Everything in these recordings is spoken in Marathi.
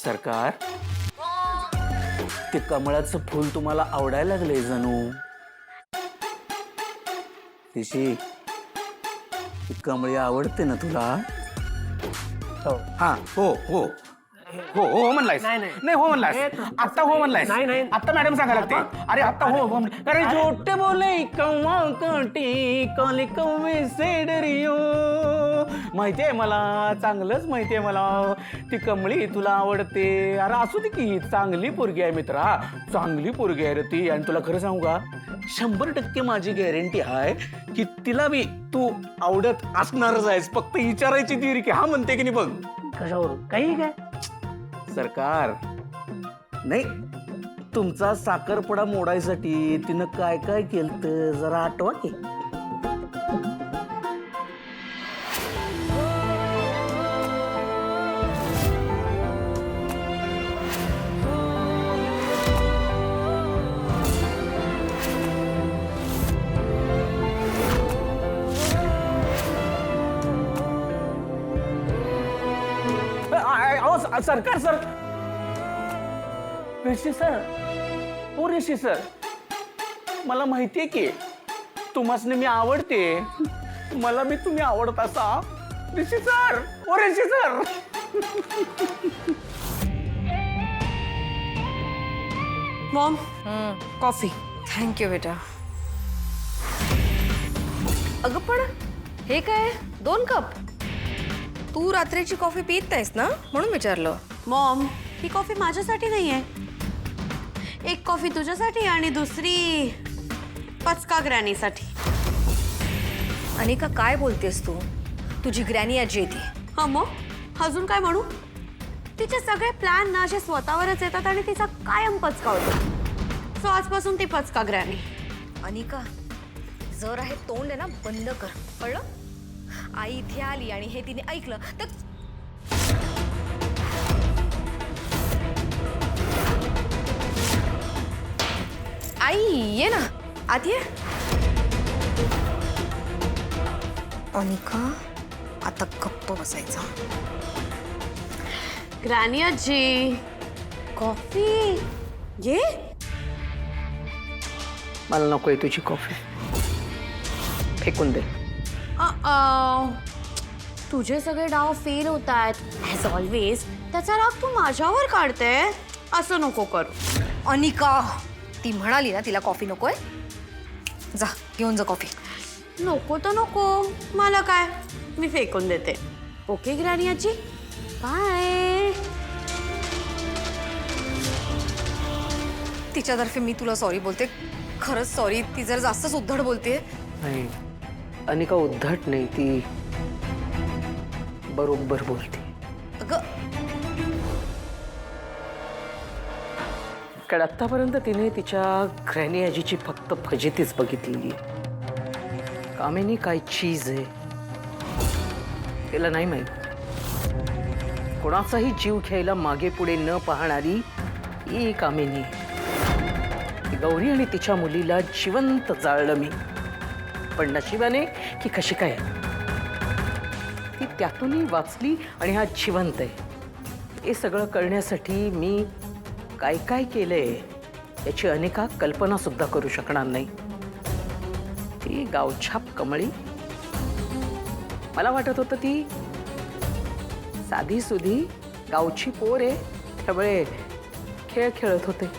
सरकार, ते कमळाचं फूल तुम्हाला आवडायला लागले जणू. ऋषी, ती कमळी आवडते ना तुला? हा, हो हो हो हो म्हणलायस. नाही हो म्हणलास. आता हो म्हणलायस. आता मॅडम सांगायला लागते. अरे आता हो हो. अरे झोटे बोले कौवा काटी काले कौवे से डरियो. माहितीये मला, चांगलंच माहितीये मला, ती कमळी तुला आवडते. अरे असू दे की, चांगली पोरगी आहे मित्रा, चांगली पोरगी आहे रे ती. आणि तुला खरं सांगू का, 100% माझी गॅरंटी आहे की तिला बी तू आवडत असणारच आहेस. फक्त विचारायची ती की हा म्हणते की नाही बघ. कशावरून काही काय सरकार, नाही, तुमचा साखरपुडा मोडायसाठी तिनं काय काय केलं जरा आठवा की. सरकार सर, ऋषी सर, ओ ऋषी सर, मला माहितीये की तुम्हासने मी आवडते. मला मी तुम्ही आवडत असा. ऋषी सर, ओ ऋषी सर. Maugham, coffee. थँक्यू बेटा. अगं पण हे काय 2 कप? तू रात्रीची कॉफी पित नाहीस ना, म्हणून विचारलं. मॉम, ही कॉफी माझ्यासाठी नाहीये. एक कॉफी तुझ्यासाठी आणि दुसरी पचका ग्रॅनीसाठी. अनिका, काय बोलतेस तू? तुझी ग्रॅनी आजी येते. हा मग अजून काय म्हणू? तिचे सगळे प्लॅन ना असे स्वतःवरच येतात आणि तिचा कायम पचका होतो. सो आजपासून ती पचका ग्रॅनी. अनिका, जर आहे तोंड आहे ना बंद कर, कळलं? आई इथे आली आणि हे तिने ऐकलं तर. आई ये ना आत ये. अनिका, आता गप्प बसायचा. ग्रॅनी आजी, कॉफी ये. मला नकोय तुझी कॉफी, फेकून दे. तुझे सगळे डाव फेल होत आहेत ॲज ऑलवेज. त्याचा राग तू माझ्यावर काढते. असं नको करू. अनिका, ती म्हणाली ना तिला कॉफी नकोय. जा घेऊन जा कॉफी. नको तर नको, मला काय, मी फेकून देते. ओके ग्रॅनी आजी, बाय. तिच्यातर्फे मी तुला सॉरी बोलते. खरंच सॉरी. ती जर जास्तच उद्धट बोलते. नाही अनिका, उद्धट नाही, ती बरोबर बोलते. अगं, कारण आत्तापर्यंत तिने तिच्या ग्रॅनी आजीची फक्त फजितीच बघितलेली. कामिनी काय चीज आहे तिला नाही माहीत. कोणाचाही जीव घ्यायला मागे पुढे न पाहणारी ही कामिनी. गौरी आणि तिच्या मुलीला जिवंत जाळलं मी, पण नशिबाने की कशी काय ती त्यातूनही वाचली आणि हा जिवंत आहे. हे सगळं करण्यासाठी मी काय काय केलंय याची अनेका कल्पना सुद्धा करू शकणार नाही. ती गावछाप कमळी, मला वाटत होतं ती साधी सुधी गावची पोर आहे, त्यामुळे खेळ खेळत होते.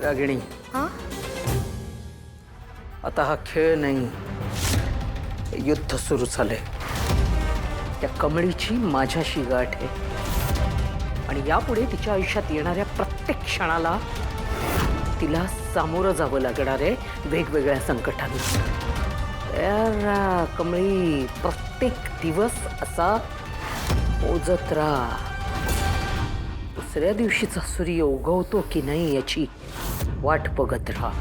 रागिणी, हा, आता हा खेळ नाही, युद्ध सुरू झालंय. त्या कमळीची माझ्याशी गाठ आहे आणि यापुढे तिच्या आयुष्यात येणाऱ्या प्रत्येक क्षणाला तिला सामोरं जावं लागणार आहे वेगवेगळ्या संकटांना. तर कमळी, प्रत्येक दिवस असा मोजत राहा. दुसऱ्या दिवशीचा सूर्य उगवतो की नाही याची वाट बघत राहा.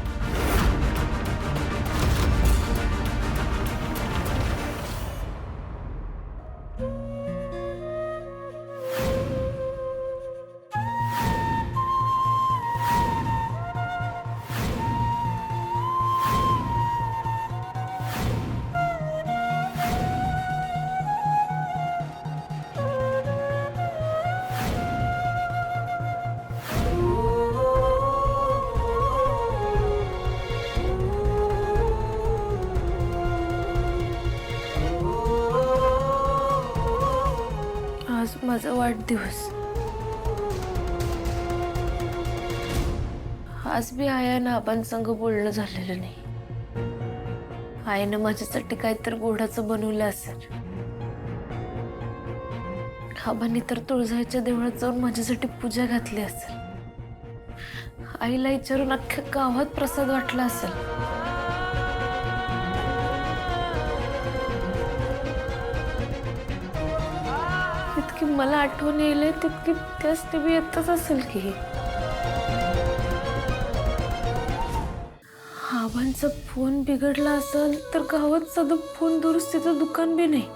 आज माझा वाढदिवस. आज बी आयानं आबांसंग बोलणं झालेलं नाही. आईनं माझ्यासाठी काहीतरी गोडाचं बनवलं असेल. आबांनी तर तुळजाईच्या देवळात जाऊन माझ्यासाठी पूजा घातली असेल. आईला विचारून अख्ख्या गावात प्रसाद वाटला असेल. इतकी मला आठवण येईल तितकी त्याच टीव्ही येतच असेल की. आबांचा फोन बिघडला असेल तर गावात साधं फोन दुरुस्तीचं दुकान बी नाही.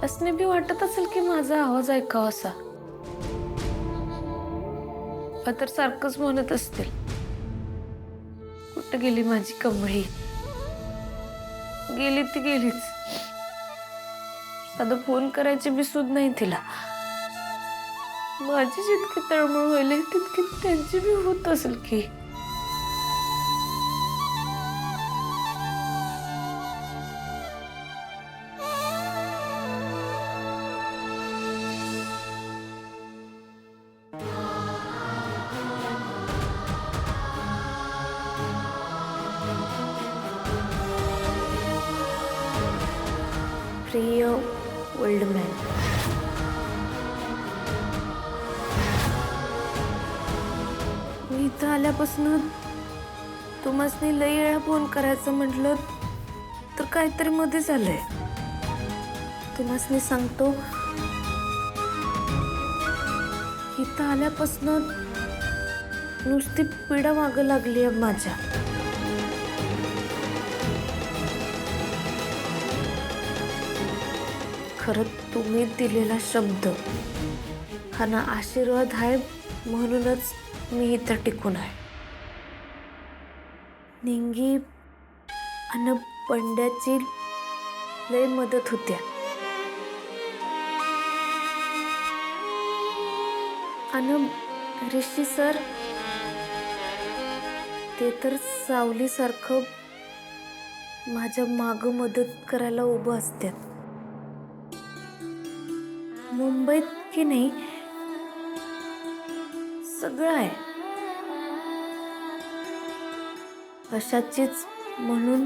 असणे बी वाटत असेल की माझा आवाज ऐकावा असा. तर सारखंच म्हणत असतील, कुठं गेली माझी कमळी. गेली ती गेलीच. साधं फोन करायची बी सूद नाही तिला. माझी जितकी तळमळ होईल तितकी त्यांची बी होत असेल की. प्रिय ओल्ड मॅन, मी इथं आल्यापासून तुम्हाला लई वेळा फोन करायचं म्हटलं तर काहीतरी मध्ये झालंय. तुम्हाला सांगतो, इथं आल्यापासून नुसती पिढा मागं लागली आहे माझ्या. खरं तुम्ही दिलेला शब्द हा ना आशीर्वाद आहे, म्हणूनच मी इथं टिकून आहे. निंगी आणि पंड्याची लय मदत होत्या. आणि ऋषी सर ते तर सावलीसारखं माझ्या मागं मदत करायला उभं असतात. मुंबईत की नाही सगळं आहे. अशाचीच म्हणून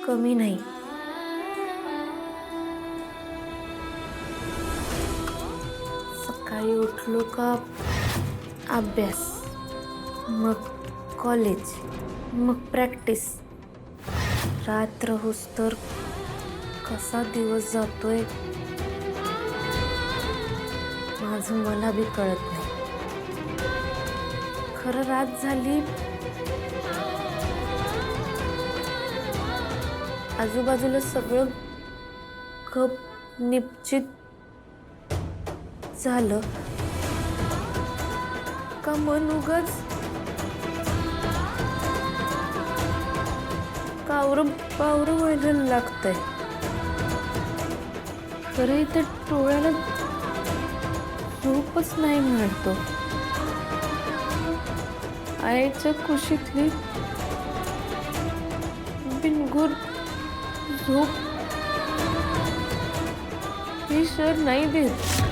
कमी नाही. सकाळी उठलो का अभ्यास, मग कॉलेज, मग प्रॅक्टिस. रात्र होस्तर कसा दिवस जातोय माझं मला बी कळत नाही. खरं रात झाली, आजूबाजूला सगळं गप निश्चित झालं का मन उगाच कावरं व्हायला लागतंय. खरं इथं डोळ्याला झोपच नाही मिळतो. आईच्या कुशीतली बिनगुर झोप ही शर नाही देत.